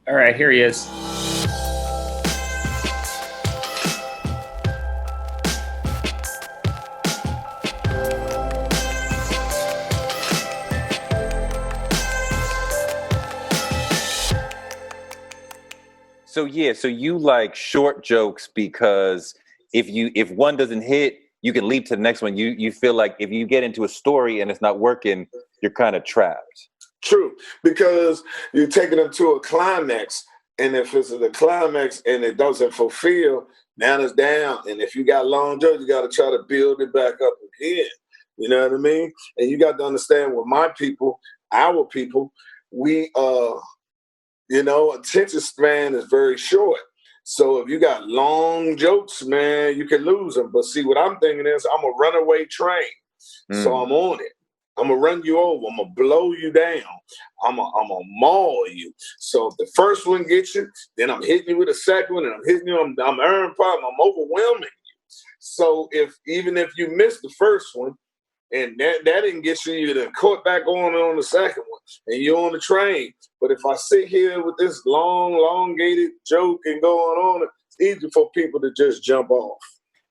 All right, here he is. So you like short jokes because if one doesn't hit, you can leap to the next one. You feel like if you get into a story and it's not working, you're kind of trapped. True, because you're taking them to a climax, and if it's the climax and it doesn't fulfill, now it's down. And if you got long jokes, you got to try to build it back up again. You know what I mean? And you got to understand with my people, our people, we attention span is very short. So if you got long jokes, man, you can lose them. But see, what I'm thinking is I'm a runaway train. So I'm on it. I'm going to run you over. I'm going to blow you down. I'm going to maul you. So if the first one gets you, then I'm hitting you with a second one, and I'm hitting you. I'm earning problem. I'm overwhelming you. So even if you miss the first one, and that didn't get you, you then caught back on the second one, and you're on the train. But if I sit here with this elongated joke and going on, it's easy for people to just jump off.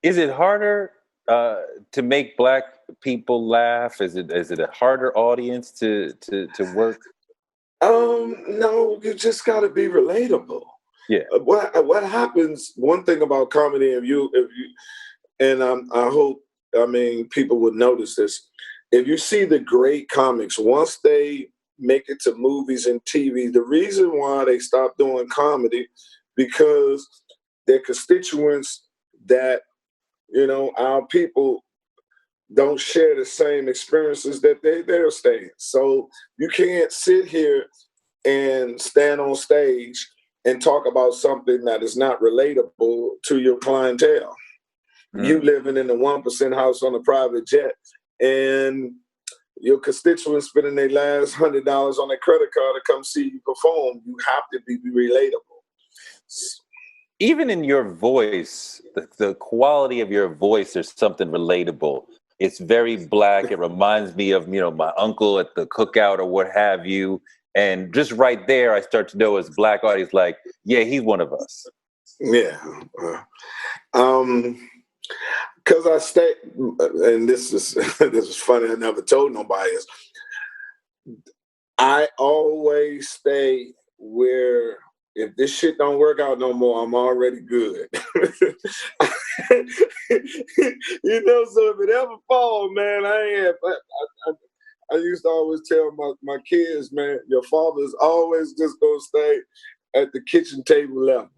Is it harder to make Black people laugh? Is it a harder audience to work? No, you just got to be relatable. Yeah. What happens? One thing about comedy, I hope. People would notice this. If you see the great comics, once they make it to movies and TV, the reason why they stop doing comedy, because their constituents that, our people don't share the same experiences that they're staying. So you can't sit here and stand on stage and talk about something that is not relatable to your clientele. You living in a 1% house on a private jet, and your constituents spending their last $100 on their credit card to come see you perform. You have to be relatable. Even in your voice, the quality of your voice, there's something relatable. It's very Black. It reminds me of, my uncle at the cookout or what have you. And just right there, I start to know as Black audience, like, yeah, he's one of us. Yeah. Because I stay, and this is funny, I never told nobody, is I always stay where if this shit don't work out no more, I'm already good. So if it ever fall, man, I used to always tell my kids, man, your father's always just gonna stay at the kitchen table level.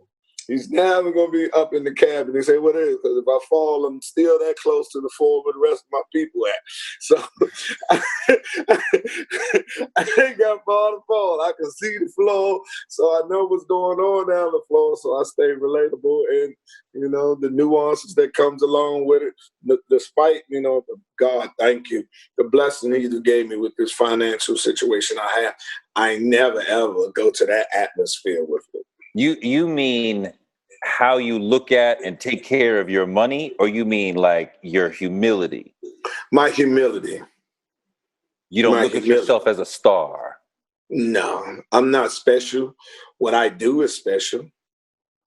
He's never going to be up in the cabin. They say, what is it? Because if I fall, I'm still that close to the floor where the rest of my people at. So I ain't got far to fall. I can see the floor, so I know what's going on down the floor, so I stay relatable. And, the nuances that comes along with it, despite, God, thank you, the blessing he gave me with this financial situation I have, I never, ever go to that atmosphere with it. You mean how you look at and take care of your money, or you mean like your humility? My humility. You don't look at yourself as a star. No, I'm not special. What I do is special.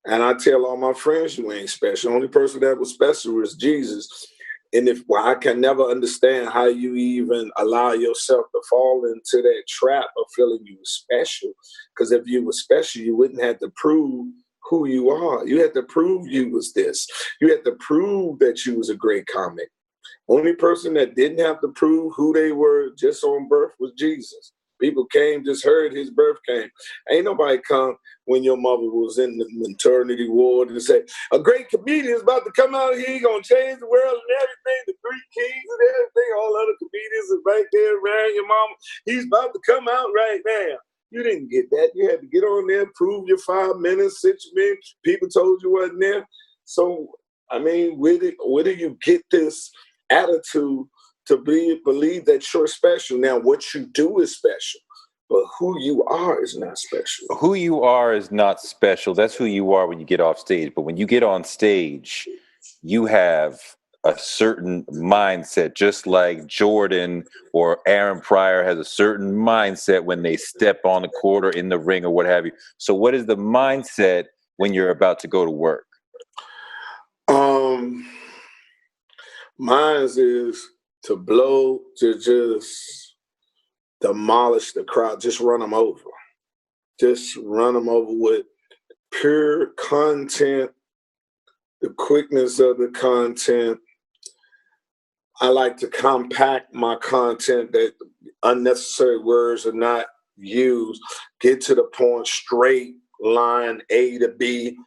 And I tell all my friends you ain't special. The only person that was special is Jesus. And I can never understand how you even allow yourself to fall into that trap of feeling you were special. Because if you were special, you wouldn't have to prove who you are. You had to prove you was this. You had to prove that you was a great comic. Only person that didn't have to prove who they were just on birth was Jesus. People came, just heard his birth came. Ain't nobody come when your mother was in the maternity ward and say, a great comedian is about to come out here, he's going to change the world and everything, the 3 keys and everything, all other comedians are right there around your mama. He's about to come out right now. You didn't get that. You had to get on there, prove your 5 minutes, 6 minutes. People told you wasn't there. So, where do you get this attitude to believe that you're special? Now, what you do is special, but who you are is not special. Who you are is not special. That's who you are when you get off stage. But when you get on stage, you have a certain mindset, just like Jordan or Aaron Pryor has a certain mindset when they step on the court or in the ring or what have you. So what is the mindset when you're about to go to work? Mine is to just demolish the crowd, just run them over. Just run them over with pure content, the quickness of the content. I like to compact my content, that unnecessary words are not used. Get to the point, straight line A to B,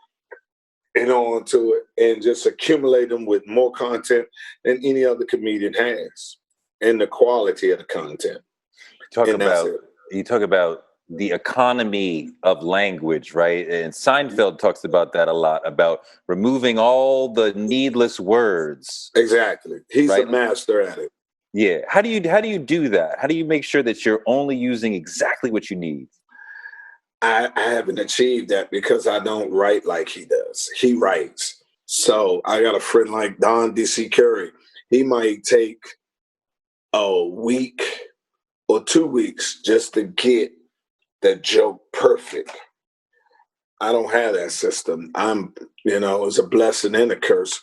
and on to it, and just accumulate them with more content than any other comedian has, and the quality of the content. You talk about the economy of language, right? And Seinfeld talks about that a lot, about removing all the needless words. Exactly. He's right? a master at it. Yeah. How do you do that? How do you make sure that you're only using exactly what you need? I haven't achieved that because I don't write like he does. He writes. So I got a friend like Don DC Curry. He might take a week or 2 weeks just to get the joke perfect. I don't have that system. It's a blessing and a curse.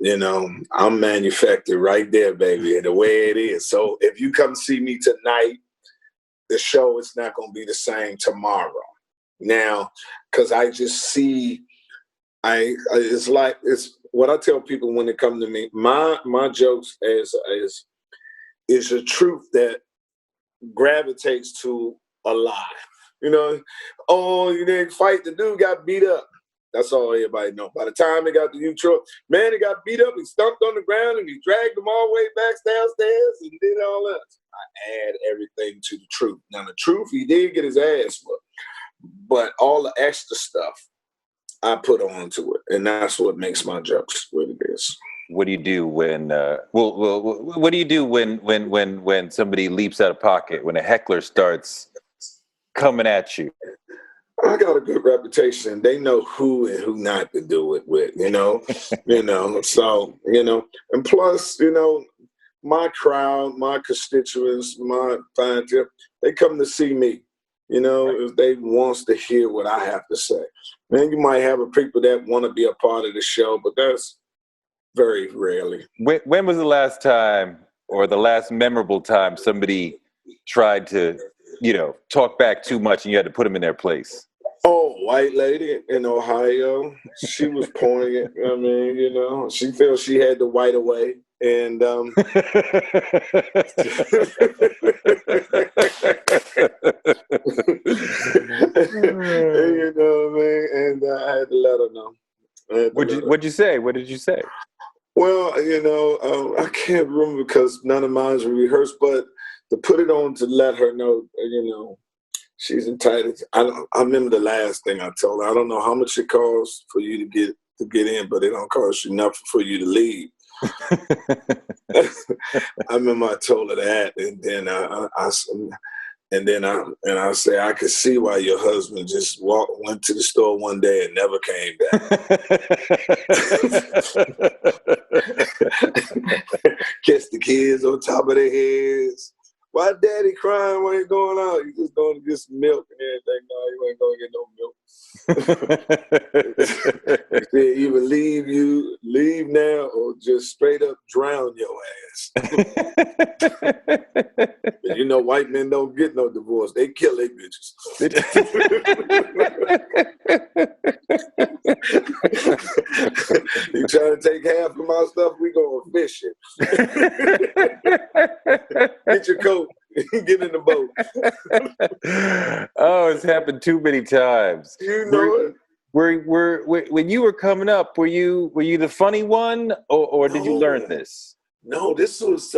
I'm manufactured right there, baby, the way it is. So if you come see me tonight, the show is not going to be the same tomorrow. Now, because I just see, it's what I tell people when they come to me. My jokes is a truth that gravitates to a lie. You didn't fight, the dude got beat up. That's all everybody know. By the time they got to Detroit, man, he got beat up, he stumped on the ground, and he dragged them all the way back downstairs and did all that. I add everything to the truth. Now, the truth, he did get his ass whooped, but all the extra stuff I put onto it, and that's what makes my jokes what it is. What do you do when? What do you do when somebody leaps out of pocket, when a heckler starts coming at you? I got a good reputation. They know who and who not to do it with, So, and plus, my crowd, my constituents, my clientele, they come to see me, if they wants to hear what I have to say. Man, you might have people that want to be a part of the show, but that's very rarely. When was the last time or the last memorable time somebody tried to, talk back too much and you had to put them in their place? Oh, white lady in Ohio. She was poignant. She felt she had to white away. And and I had to let her know. What'd you say? What did you say? Well, I can't remember because none of mine's rehearsed, but to put it on to let her know, she's entitled. I remember the last thing I told her. I don't know how much it costs for you to get in, but it don't cost you nothing for you to leave. I remember I told her that, and then I say, I could see why your husband just went to the store one day and never came back. Catch the kids on top of their heads. Why daddy crying when he's going out? He's just going to get some milk and everything. No, you ain't going to get no milk. He said, either leave now, or just straight up drown your ass. White men don't get no divorce. They kill their bitches. You trying to take half of my stuff? We going fishing. Get your coat. Get in the boat. Oh, it's happened too many times. It. When you were coming up, were you the funny one, or did you learn this? No, this was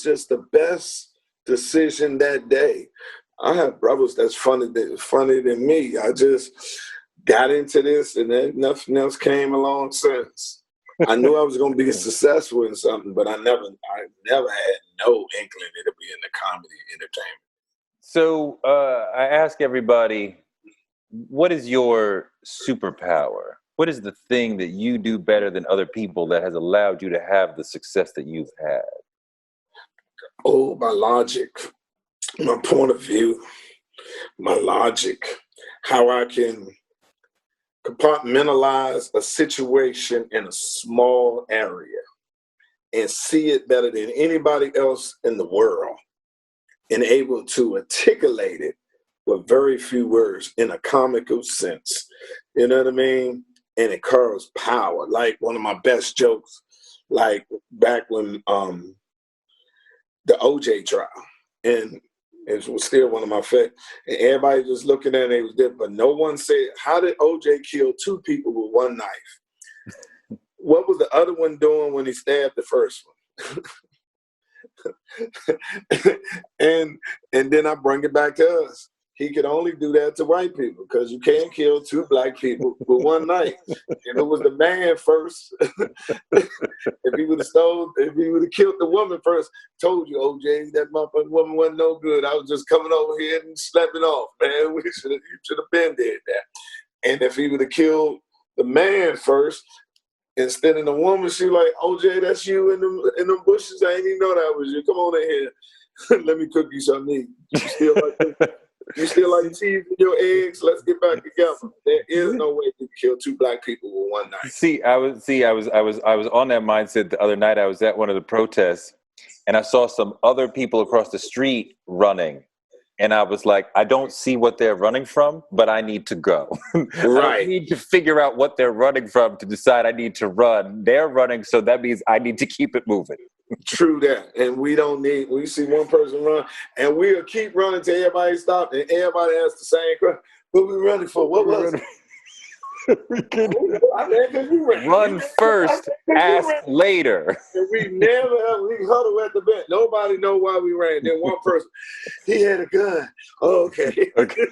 just the best decision that day. I have brothers that's funny than me. I just got into this, and then nothing else came along since. I knew I was going to be successful in something, but I never had no inkling it'd be in the comedy entertainment. So I ask everybody, what is your superpower? What is the thing that you do better than other people that has allowed you to have the success that you've had? Oh, my logic, my point of view, my logic, how I can compartmentalize a situation in a small area and see it better than anybody else in the world, and able to articulate it with very few words in a comical sense. You know what I mean? And it carves power. Like one of my best jokes, like back when the OJ trial, and it was still one of my favorites. And everybody just looking at it, it was different. But no one said, how did OJ kill two people with one knife? What was the other one doing when he stabbed the first one? and then I bring it back to us. He could only do that to white people because you can't kill two black people with one knife. If it was the man first, if he would have killed the woman first, told you, OJ, that motherfucking woman wasn't no good. I was just coming over here and slapping off, man. You should have been dead there. And if he would have killed the man first, instead of the woman, she like, OJ, that's you in them bushes. I ain't even know that was you. Come on in here. Let me cook you something to eat. You still like cheese with your eggs? Let's get back together. There is no way to kill two black people with one knife. I was on that mindset the other night. I was at one of the protests, and I saw some other people across the street running. And I was like, I don't see what they're running from, but I need to go. Right. I need to figure out what they're running from to decide I need to run. They're running, so that means I need to keep it moving. True that. And we see one person run, and we'll keep running till everybody stops, and everybody asks the same question. What we running for? What was it? Run first, ask later. And we huddle at the bench. Nobody know why we ran. Then one person, he had a gun. Oh, okay. Okay.